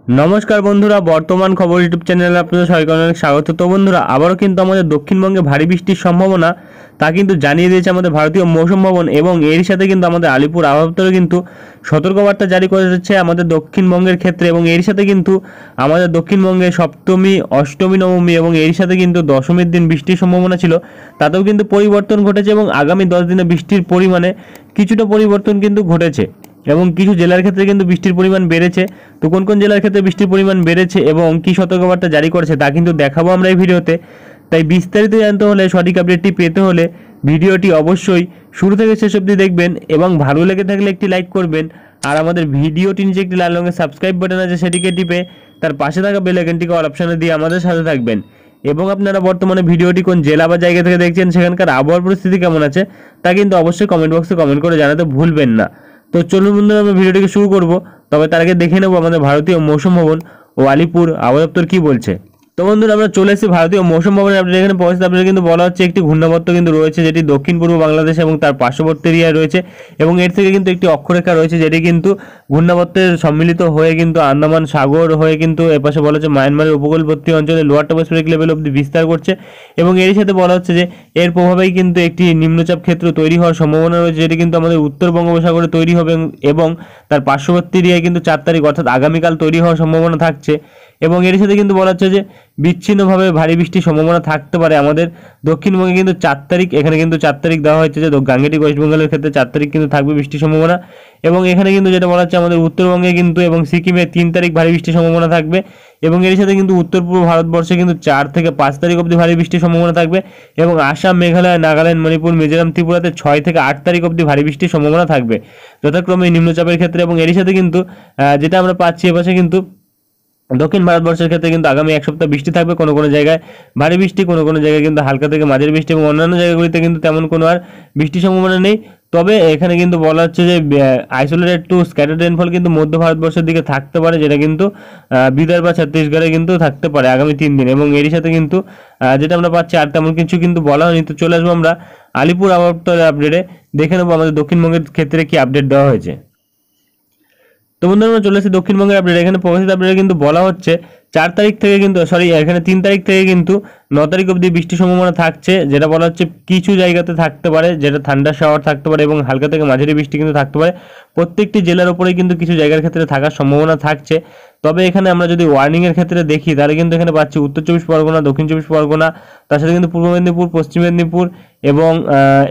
নমস্কার বন্ধুরা, বর্তমান খবর ইউটিউব চ্যানেলে আপনাদের সবাইকে অনেক স্বাগত। তো বন্ধুরা, আবারও কিন্তু আমাদের দক্ষিণবঙ্গে ভারী বৃষ্টির সম্ভাবনা তা কিন্তু জানিয়ে দিয়েছে আমাদের ভারতীয় মৌসুম ভবন, এবং এরই সাথে কিন্তু আমাদের আলিপুর আবহাওয়া দপ্তরও কিন্তু সতর্কবার্তা জারি করেছে আমাদের দক্ষিণবঙ্গের ক্ষেত্রে। এবং এরই সাথে কিন্তু আমাদের দক্ষিণবঙ্গে সপ্তমী, অষ্টমী, নবমী এবং এরই সাথে কিন্তু দশমীর দিন বৃষ্টির সম্ভাবনা ছিল, তাতেও কিন্তু পরিবর্তন ঘটেছে এবং আগামী 10 দিনে বৃষ্টির পরিমাণে কিছুটা পরিবর্তন কিন্তু ঘটেছে এবং কিছু জেলার ক্ষেত্রে কিন্তু বৃষ্টির পরিমাণ বেড়েছে। তো কোন কোন জেলার ক্ষেত্রে বৃষ্টির পরিমাণ বেড়েছে এবং কী সতর্কবার্তা জারি করেছে তা কিন্তু দেখাবো আমরা এই ভিডিওতে। তাই বিস্তারিত জানতে হলে, সঠিক আপডেটটি পেতে হলে ভিডিওটি অবশ্যই শুরু থেকে শেষ অবধি দেখবেন এবং ভালো লেগে থাকলে একটি লাইক করবেন। আর আমাদের ভিডিওটি নিচে একটি লাল রঙের সাবস্ক্রাইব বাটন আছে, সেটিকে টিপে তার পাশে থাকা বেল আইকনটিকে অল অপশনে দিয়ে আমাদের সাথে থাকবেন। এবং আপনারা বর্তমানে ভিডিওটি কোন জেলা বা জায়গা থেকে দেখছেন, সেখানকার আবহাওয়ার পরিস্থিতি কেমন আছে তা কিন্তু অবশ্যই কমেন্ট বক্সে কমেন্ট করে জানাতে ভুলবেন না। তো চলুন বন্ধুরা, আমরা ভিডিওটিকে শুরু করব। তবে তার আগে দেখে নেব আমাদের ভারতীয় মৌসুম ভবন ও আলিপুর আবহাওয়া দপ্তর কী বলছে। তো বন্ধুরা, আমরা চলে এসেছি ভারতীয় মৌসুম ভবনে। আপনি এখানে পৌঁছতে আপনাদের কিন্তু বলা হচ্ছে একটি ঘূর্ণাবর্ত কিন্তু রয়েছে, যেটি দক্ষিণ পূর্ব বাংলাদেশ এবং তার পার্শ্ববর্তী এরিয়ায় রয়েছে, এবং এর থেকে কিন্তু একটি অক্ষরেখা রয়েছে, যেটি কিন্তু ঘূর্ণাবর্তের সম্মিলিত হয়ে কিন্তু আন্দামান সাগর হয়ে কিন্তু এপাশে বলা হচ্ছে মায়ানমারের উপকূলবর্তী অঞ্চলে লোয়ার টপোস্ফেরিক লেভেল অবধি বিস্তার করছে। এবং এরই সাথে বলা হচ্ছে যে এর প্রভাবেই কিন্তু একটি নিম্নচাপ ক্ষেত্র তৈরি হওয়ার সম্ভাবনা রয়েছে, যেটি কিন্তু আমাদের উত্তর বঙ্গোপসাগরে তৈরি হবে এবং তার পার্শ্ববর্তী এরিয়ায় কিন্তু 4 তারিখ অর্থাৎ আগামীকাল তৈরি হওয়ার সম্ভাবনা থাকছে। এবং এর সাথে কিন্তু বলা হচ্ছে যে বিচ্ছিন্নভাবে ভারী বৃষ্টির সম্ভাবনা থাকতে পারে আমাদের দক্ষিণবঙ্গে কিন্তু 4 তারিখ। এখানে কিন্তু 4 তারিখ দেওয়া হয়েছে, যে গাঙ্গেটিক ওয়েস্ট বেঙ্গলের ক্ষেত্রে 4 তারিখ কিন্তু থাকবে বৃষ্টির সম্ভাবনা। এবং এখানে কিন্তু যেটা বলা হচ্ছে আমাদের উত্তরবঙ্গে কিন্তু এবং সিকিমে 3 তারিখ ভারী বৃষ্টির সম্ভাবনা থাকবে। এবং এর সাথে কিন্তু উত্তর পূর্ব ভারতবর্ষে কিন্তু 4 থেকে 5 তারিখ অবধি ভারী বৃষ্টির সম্ভাবনা থাকবে। এবং আসাম, মেঘালয়, নাগাল্যান্ড, মণিপুর, মিজোরাম, ত্রিপুরাতে 6 থেকে 8 তারিখ অবধি ভারী বৃষ্টির সম্ভাবনা থাকবে যথাক্রমে নিম্নচাপের ক্ষেত্রে। এবং এর সাথে কিন্তু যেটা আমরা পাচ্ছি এপাশে কিন্তু দক্ষিণ ভারতবর্ষের ক্ষেত্রে কিন্তু আগামী এক সপ্তাহ বৃষ্টি থাকবে, কোনো কোনো জায়গায় ভারী বৃষ্টি, কোনো কোনো জায়গায় কিন্তু হালকা থেকে মাঝারি বৃষ্টি, এবং অন্যান্য জায়গাগুলিতে কিন্তু তেমন কোনো আর বৃষ্টির সম্ভাবনা নেই। তবে এখানে কিন্তু বলা হচ্ছে যে আইসোলেটেড টু স্ক্যাটার্ড রেনফল কিন্তু মধ্য ভারতবর্ষের দিকে থাকতে পারে, যেটা কিন্তু বিদর্ভ বা ছত্তিশগড়ে কিন্তু থাকতে পারে আগামী 3 দিন। এবং এরই সাথে কিন্তু যেটা আমরা পাচ্ছি আর তেমন কিছু কিন্তু বলা হয়নি। তো চলে আসবো আমরা আলিপুর আবহাওয়া দপ্তরের আপডেটে, দেখে নেবো আমাদের দক্ষিণবঙ্গের ক্ষেত্রে কি আপডেট দেওয়া হয়েছে। তো বন্ধুরা, আমরা চলে এসেছি দক্ষিণবঙ্গের আপডেট। এখানে প্রকাশিত আপডেটে কিন্তু বলা হচ্ছে 4 তারিখ থেকে কিন্তু এখানে 3 তারিখ থেকে কিন্তু 9 তারিখ অবধি বৃষ্টির সম্ভাবনা থাকছে, যেটা বলা হচ্ছে কিছু জায়গাতে থাকতে পারে, যেটা ঠান্ডা শাওয়ার থাকতে পারে এবং হালকা থেকে মাঝারি বৃষ্টি কিন্তু থাকতে পারে। প্রত্যেকটি জেলার উপরেই কিন্তু কিছু জায়গার ক্ষেত্রে থাকার সম্ভাবনা থাকছে। তবে এখানে আমরা যদি ওয়ার্নিংয়ের ক্ষেত্রে দেখি, তাহলে কিন্তু এখানে পাচ্ছি উত্তর 24 পরগনা, দক্ষিণ 24 পরগনা, তার সাথে কিন্তু পূর্ব মেদিনীপুর, পশ্চিম মেদিনীপুর এবং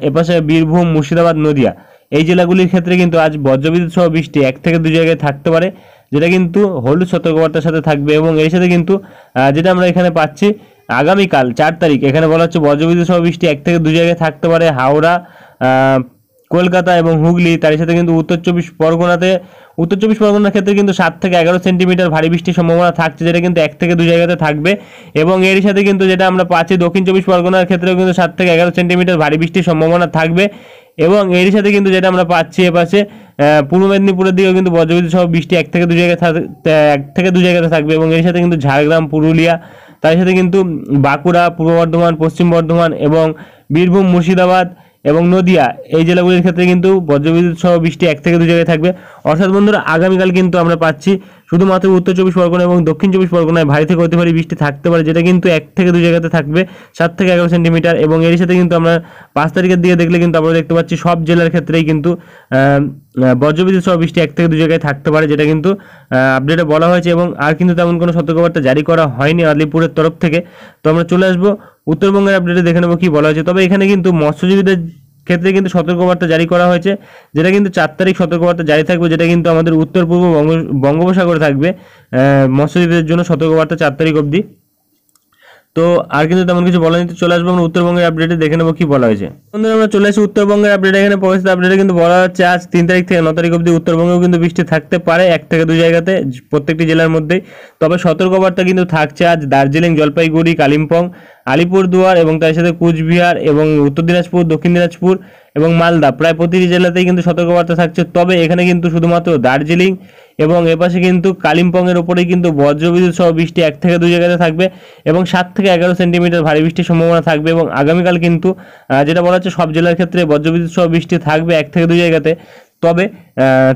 এপাশে বীরভূম, মুর্শিদাবাদ, নদিয়া, এই জেলাগুলির ক্ষেত্রে কিন্তু আজ বজ্রবিদ্যুৎ সহ বৃষ্টি 1 থেকে 2 জায়গায় থাকতে পারে, যেটা কিন্তু হলুদ সতর্কবার্তার সাথে থাকবে। এবং এর সাথে কিন্তু যেটা আমরা এখানে পাচ্ছি আগামীকাল 4 তারিখ, এখানে বলা হচ্ছে বজ্রবিদ্যুৎ সহ বৃষ্টি 1 থেকে 2 জায়গায় থাকতে পারে হাওড়া, কলকাতা এবং হুগলি। তার সাথে কিন্তু উত্তর 24 পরগনার ক্ষেত্রে কিন্তু 7 থেকে 11 সেন্টিমিটার ভারী বৃষ্টির সম্ভাবনা থাকছে, যেটা কিন্তু 1 থেকে 2 জায়গাতে থাকবে। এবং এর সাথে কিন্তু যেটা আমরা পাচ্ছি দক্ষিণ 24 পরগনার ক্ষেত্রেও কিন্তু 7 থেকে 11 সেন্টিমিটার ভারী বৃষ্টির সম্ভাবনা থাকবে। এবং এর সাথে কিন্তু যেটা আমরা পাচ্ছি এপাশে পূর্ব মেদিনীপুরের দিকেও কিন্তু বজ্রবিদ্যুৎ সহ বৃষ্টি 1 থেকে 2 জায়গাতে থাকবে। এবং এর সাথে কিন্তু ঝাড়গ্রাম, পুরুলিয়া, তার সাথে কিন্তু বাঁকুড়া, পূর্ব বর্ধমান, পশ্চিম বর্ধমান এবং বীরভূম, মুর্শিদাবাদ এবং নদিয়া, এই জেলাগুলির ক্ষেত্রে কিন্তু বজ্রবিদ্যুৎ সহ বৃষ্টি 1 থেকে 2 জায়গায় থাকবে। অর্থাৎ বন্ধুরা, আগামীকাল কিন্তু আমরা পাচ্ছি শুধুমাত্র উত্তর 24 পরগনা এবং দক্ষিণ 24 পরগনায় ভারী থেকে অতি ভারী বৃষ্টি থাকতে পারে, যেটা কিন্তু 1 থেকে 2 জায়গাতে থাকবে 7 থেকে 11 সেন্টিমিটার। এবং এর সাথে কিন্তু আমরা 5 তারিখের দিকে দেখলে কিন্তু আমরা দেখতে পাচ্ছি সব জেলার ক্ষেত্রেই কিন্তু বজ্রবিদ্যুৎ সহ বৃষ্টি 1 থেকে 2 জায়গায় থাকতে পারে, যেটা কিন্তু আপডেটে বলা হয়েছে। এবং আর কিন্তু তেমন কোনো সতর্কবার্তা জারি করা হয়নি আলিপুরের তরফ থেকে। তো আমরা চলে আসবো উত্তরবঙ্গের আপডেটে, দেখে নেবো কি বলা হয়েছে। তবে এখানে কিন্তু মৎস্যজীবীদের ক্ষেত্রে কিন্তু সতর্কবার্তা জারি করা হয়েছে, যেটা কিন্তু 4 তারিখ সতর্কবার্তা জারি থাকবে, যেটা কিন্তু আমাদের উত্তর পূর্ব বঙ্গোপসাগরে থাকবে মৎস্যজীবীদের জন্য সতর্কবার্তা 4 তারিখ অবধি। তো আর কিন্তু তেমন কিছু বলা নেই। চলে আসবো আমরা উত্তরবঙ্গের আপডেটে, দেখে নেবো কি বলা হয়েছে। বন্ধুরা, আমরা চলে আসি উত্তরবঙ্গের আপডেটে। এখানে প্রকাশিত আপডেটে কিন্তু বলা হচ্ছে আজ 3 তারিখ থেকে 9 তারিখ অবধি উত্তরবঙ্গেও কিন্তু বৃষ্টি থাকতে পারে 1 থেকে 2 জায়গাতে, প্রত্যেকটি জেলার মধ্যেই। তবে সতর্কবার্তা কিন্তু থাকছে আজ দার্জিলিং, জলপাইগুড়ি, কালিম্পং, আলিপুরদুয়ার এবং তার সাথে কুচবিহার এবং উত্তর দিনাজপুর, দক্ষিণ দিনাজপুর এবং মালদা, প্রায় প্রতিটি জেলাতেই কিন্তু সতর্কবার্তা থাকছে। তবে এখানে কিন্তু শুধুমাত্র দার্জিলিং এবং এপাশে কিন্তু কালিম্পংয়ের ওপরেই কিন্তু বজ্রবিদ্যুৎ সহ বৃষ্টি 1 থেকে 2 জায়গাতে থাকবে এবং 7 থেকে 11 সেন্টিমিটার ভারী বৃষ্টির সম্ভাবনা থাকবে। এবং আগামীকাল কিন্তু যেটা বলা হচ্ছে সব জেলার ক্ষেত্রে বজ্রবিদ্যুৎ সহ বৃষ্টি থাকবে 1 থেকে 2 জায়গাতে। তবে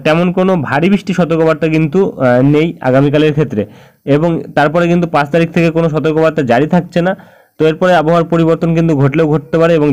তেমন কোনো ভারী বৃষ্টি সতর্কবার্তা কিন্তু নেই আগামীকালের ক্ষেত্রে। এবং তারপরে কিন্তু 5 তারিখ থেকে কোনো সতর্কবার্তা জারি থাকছে না। তো এরপরে আবহাওয়ার পরিবর্তন কিন্তু ঘটলেও ঘটতে পারে এবং